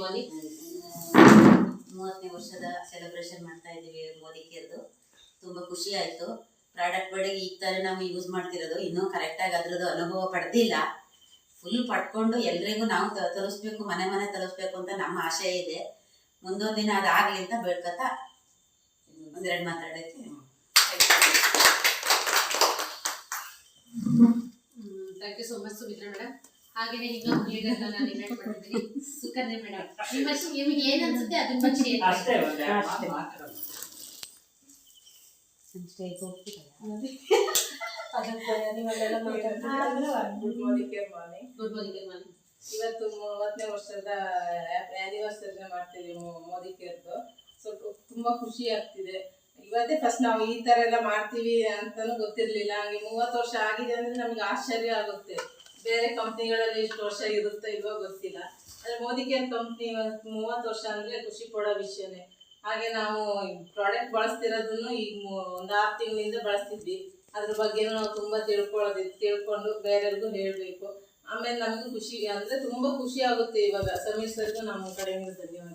Morning. 30ನೇ ವರ್ಷದ celebration ಮಾಡ್ತಾ ಇದ್ದೀವಿ ಮೋದಿ ಕೇರ್ದು. ತುಂಬ ಖುಷಿ ಆಯಿತು. ಪ್ರಾಡಕ್ಟ್ ಬಗ್ಗೆ ಈಗ ಥರ ನಾವು ಯೂಸ್ ಮಾಡ್ತಿರೋದು, ಇನ್ನೂ ಕರೆಕ್ಟಾಗಿ ಅದ್ರದ್ದು ಅನುಭವ ಪಡೆದಿಲ್ಲ. ಫುಲ್ ಪಡ್ಕೊಂಡು ಎಲ್ರಿಗೂ ನಾವು ತಲುಪಿಸ್ಬೇಕು, ಮನೆ ಮನೆ ತಲುಪಿಸ್ಬೇಕು ಅಂತ ನಮ್ಮ ಆಶಯ ಇದೆ. ಮುಂದೊಂದು ದಿನ ಅದಾಗಲಿ ಅಂತ ಬೇಡ್ಕೊತಾ ಒಂದೆರಡು ಮಾತಾಡೋಕ್ಕೆ. Thank you so much Sumitra madam. ಹಾಗೆಯೇ ಇನ್ನೊಂದು ಲೀಡರ್ನ ನಾನು ಇನ್ವೈಟ್ ಮಾಡಿದ್ದೀನಿ, ಸುಕನ್ಯಾ ಮೇಡಮ್. ನಿಮಗೆ ಏನು ಅನ್ಸುತ್ತೆ ಅದನ್ನ ಬಗ್ಗೆ ಇವತ್ತು 30ನೇ ವರ್ಷದ ಆ್ಯನಿವರ್ಸರಿ ಮಾಡ್ತೀವಿ ಮೋದಿ ಕೇರ್ದು. ಸ್ವಲ್ಪ ತುಂಬಾ ಖುಷಿ ಆಗ್ತಿದೆ. ಇವತ್ತೇ ಫಸ್ಟ್ ನಾವು ಈ ತರ ಎಲ್ಲ ಮಾಡ್ತೀವಿ ಅಂತಾನು ಗೊತ್ತಿರ್ಲಿಲ್ಲ. ಹಾಗೆ 30 ವರ್ಷ ಆಗಿದೆ ಅಂದ್ರೆ ನಮ್ಗೆ ಆಶ್ಚರ್ಯ ಆಗುತ್ತೆ. ಬೇರೆ ಕಂಪ್ನಿಗಳಲ್ಲಿ ಇಷ್ಟು ವರ್ಷ ಇರುತ್ತೋ ಇಲ್ವೋ ಗೊತ್ತಿಲ್ಲ. ಆದ್ರೆ ಮೋದಿ ಕೇರ್ ಕಂಪ್ನಿ 30 ವರ್ಷ ಅಂದ್ರೆ ಖುಷಿ ಪಡೋ ವಿಷಯನೇ. ಹಾಗೆ ನಾವು ಪ್ರಾಡಕ್ಟ್ ಬಳಸ್ತಿರೋದನ್ನು ಈಗ ಒಂದು 6 ತಿಂಗಳಿಂದ ಬಳಸ್ತಿದ್ವಿ. ಅದ್ರ ಬಗ್ಗೆ ನಾವು ತುಂಬಾ ತಿಳ್ಕೊಂಡು ಬೇರೆಯವ್ರಿಗೂ ಹೇಳಬೇಕು. ಆಮೇಲೆ ನಮಗೂ ಖುಷಿ ಅಂದ್ರೆ ತುಂಬಾ ಖುಷಿ ಆಗುತ್ತೆ. ಇವಾಗ ಸಮೀರ್ ಸರ್ಗೂ ನಮ್ಮ ಕಡೆಯಿಂದ ಧನ್ಯವಾದ.